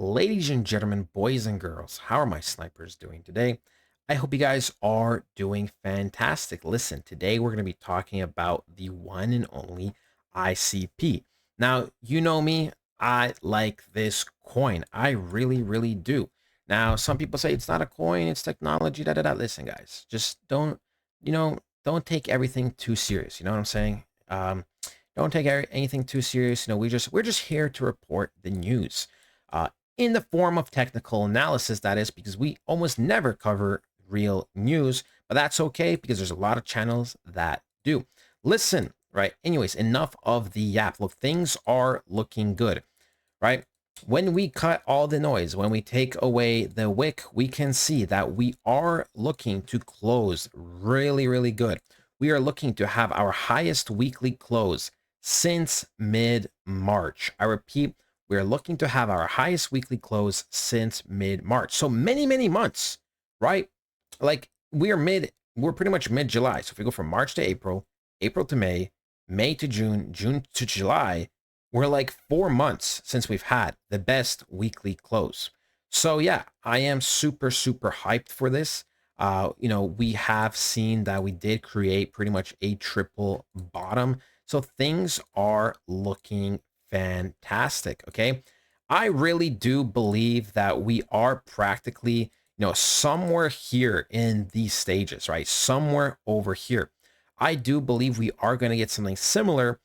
Ladies and gentlemen, boys and girls, how are my snipers doing today? I hope you guys are doing fantastic. Listen, today we're going to be talking about the one and only ICP. Now, you know me, I like this coin. I really, really do. Now, some people say it's not a coin, it's technology, da da da. Listen, guys, just don't take everything too serious. You know what I'm saying? Don't take anything too serious. We're just here to report the news. In the form of technical analysis, that is, because we almost never cover real news, but that's okay because there's a lot of channels that do. Listen, right? Anyways, enough of the yap. Look, things are looking good, right? When we cut all the noise, when we take away the wick, we can see that we are looking to close really, really good. We are looking to have our highest weekly close since mid-March. I repeat, we're looking to have our highest weekly close since mid-March. So many, many months, right? Like we're pretty much mid-July. So if we go from March to April, April to May, May to June, June to July, we're like 4 months since we've had the best weekly close. So yeah, I am super, super hyped for this. We have seen that we did create pretty much a triple bottom. So things are looking fantastic. Okay. I really do believe that we are practically, somewhere here in these stages, right? Somewhere over here. I do believe we are going to get something similar,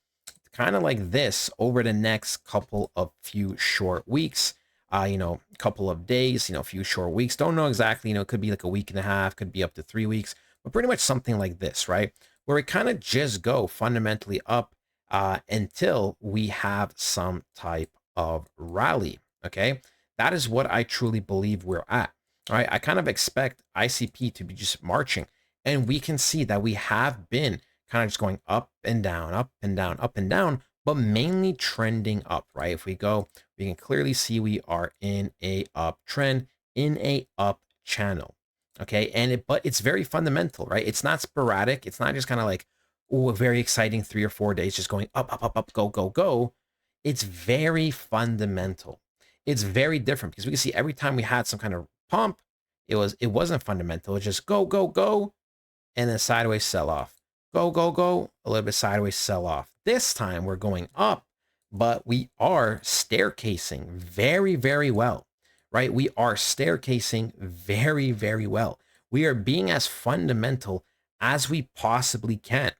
kind of like this, over the next couple of few short weeks, couple of days, a few short weeks. Don't know exactly, it could be like a week and a half, could be up to 3 weeks, but pretty much something like this, right? Where we kind of just go fundamentally up until we have some type of rally. Okay. That is what I truly believe we're at. All right. I kind of expect ICP to be just marching, and we can see that we have been kind of just going up and down, up and down, up and down, but mainly trending up, right? If we go, we can clearly see we are in a uptrend, in a up channel. Okay. But it's very fundamental, right? It's not sporadic. It's not just kind of like, oh, a very exciting 3 or 4 days just going up, up, up, up, go, go, go. It's very fundamental. It's very different because we can see every time we had some kind of pump, it wasn't fundamental. It's just go, go, go, and then sideways sell off. Go, go, go, a little bit sideways sell off. This time we're going up, but we are staircasing very, very well, right? We are staircasing very, very well. We are being as fundamental as we possibly can.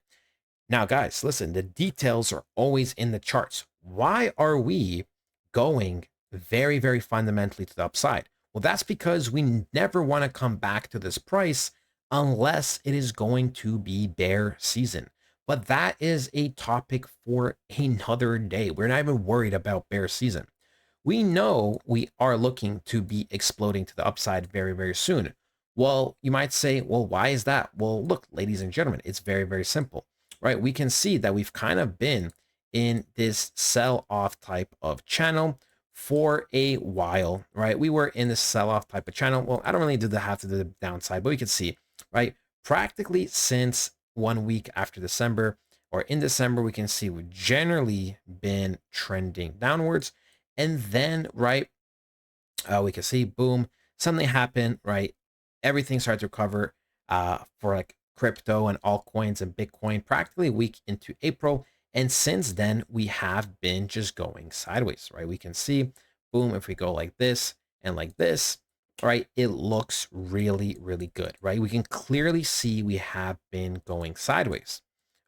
Now, guys, listen, the details are always in the charts. Why are we going very, very fundamentally to the upside? Well, that's because we never want to come back to this price unless it is going to be bear season. But that is a topic for another day. We're not even worried about bear season. We know we are looking to be exploding to the upside very, very soon. Well, you might say, well, why is that? Well, look, ladies and gentlemen, it's very, very simple, right? We can see that we've kind of been in this sell-off type of channel for a while, right? We were in this sell-off type of channel. Well, I don't really have to do the downside, but we can see, right? Practically since 1 week after December, or in December, we can see we've generally been trending downwards. And then, right, we can see, boom, something happened, right? Everything started to recover for like crypto and altcoins and Bitcoin practically a week into April. And since then, we have been just going sideways, right? We can see, boom, if we go like this and like this, right, it looks really, really good, right? We can clearly see we have been going sideways.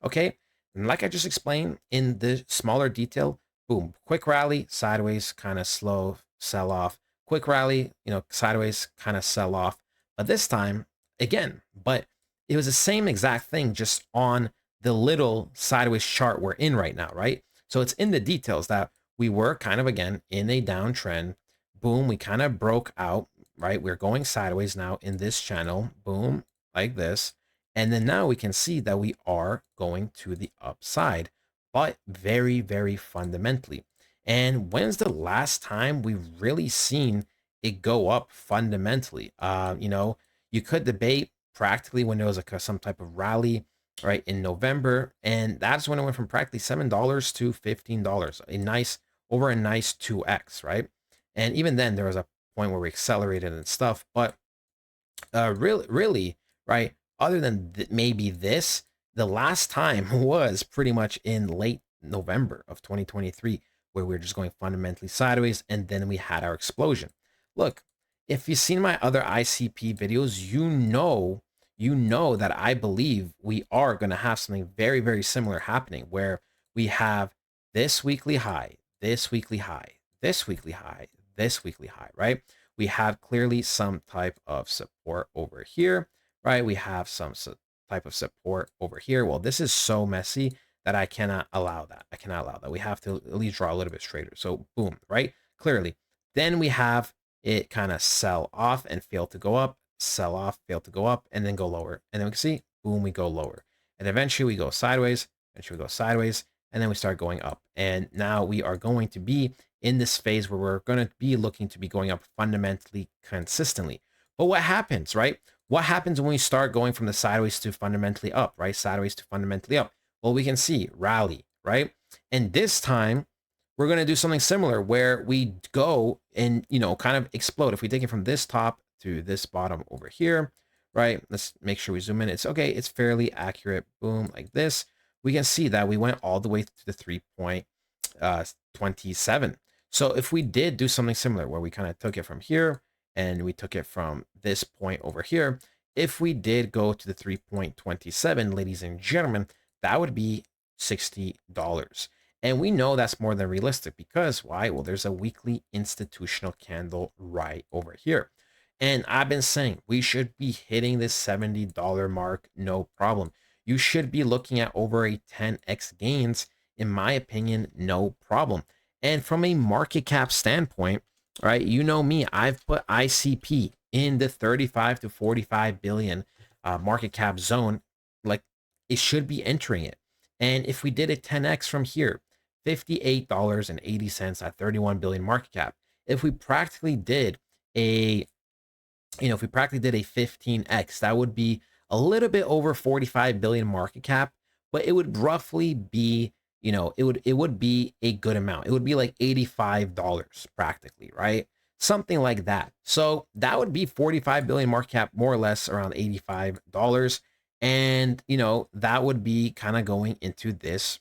Okay. And like I just explained in the smaller detail, boom, quick rally, sideways, kind of slow sell off, quick rally, sideways, kind of sell off. But this time, again, but it was the same exact thing, just on the little sideways chart we're in right now, right? So it's in the details that we were kind of, again, in a downtrend. Boom, we kind of broke out, right? We're going sideways now in this channel, boom, like this. And then now we can see that we are going to the upside, but very, very fundamentally. And when's the last time we've really seen it go up fundamentally? You could debate practically when there was like some type of rally, right, in November, and that's when it went from practically $7 to $15, over a nice 2x, right? And even then, there was a point where we accelerated and stuff. But really, right? Other than maybe this, the last time was pretty much in late November of 2023, where we were just going fundamentally sideways, and then we had our explosion. Look, if you've seen my other ICP videos, you know that I believe we are going to have something very, very similar happening, where we have this weekly high, this weekly high, this weekly high, this weekly high, right? We have clearly some type of support over here, right? We have some type of support over here. Well, this is so messy that I cannot allow that. I cannot allow that. We have to at least draw a little bit straighter. So boom, right? Clearly. Then we have it kind of sell off and fail to go up, sell off, fail to go up, and then go lower. And then we can see, boom, we go lower. And eventually we go sideways, eventually we go sideways, and then we start going up. And now we are going to be in this phase where we're going to be looking to be going up fundamentally consistently. But what happens, right? What happens when we start going from the sideways to fundamentally up, right? Sideways to fundamentally up. Well, we can see rally, right? And this time we're going to do something similar where we go and, kind of explode. If we take it from this top to this bottom over here, right? Let's make sure we zoom in. It's okay. It's fairly accurate. Boom, like this. We can see that we went all the way to the 3.27. So if we did do something similar where we kind of took it from here and we took it from this point over here, if we did go to the 3.27, ladies and gentlemen, that would be $60. And we know that's more than realistic because why? Well, there's a weekly institutional candle right over here. And I've been saying we should be hitting this $70 mark, no problem. You should be looking at over a 10x gains, in my opinion, no problem. And from a market cap standpoint, right, you know me, I've put ICP in the 35 to 45 billion market cap zone. Like, it should be entering it. And if we did a 10x from here, $58.80 at 31 billion market cap, if we practically did a 15x, that would be a little bit over 45 billion market cap, but it would roughly be, it would be a good amount. It would be like $85 practically, right? Something like that. So that would be 45 billion market cap, more or less around $85. And, that would be kind of going into this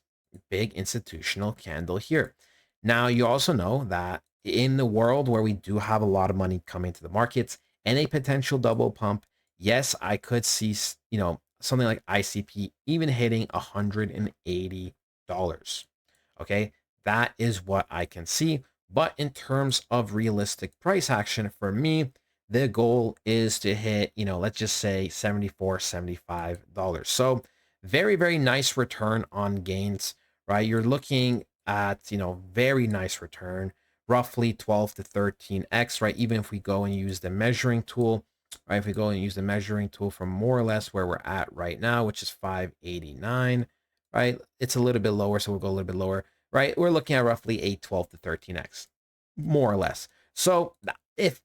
big institutional candle here. Now, you also know that in the world where we do have a lot of money coming to the markets and a potential double pump, yes, I could see, something like ICP even hitting $180. Okay, that is what I can see. But in terms of realistic price action for me, the goal is to hit, let's just say $74, $75. So very, very nice return on gains, right? You're looking at, very nice return, roughly 12 to 13x, right? Even if we go and use the measuring tool, right? If we go and use the measuring tool from more or less where we're at right now, which is 589, right? It's a little bit lower, so we'll go a little bit lower, right? We're looking at roughly a 12 to 13x, more or less. So if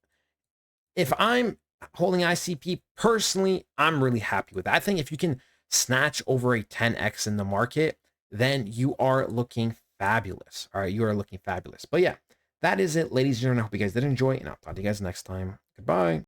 I'm holding ICP personally, I'm really happy with that. I think if you can snatch over a 10x in the market, then you are looking fabulous. All right, you are looking fabulous. But yeah, that is it, ladies and gentlemen. I hope you guys did enjoy, and I'll talk to you guys next time. Goodbye.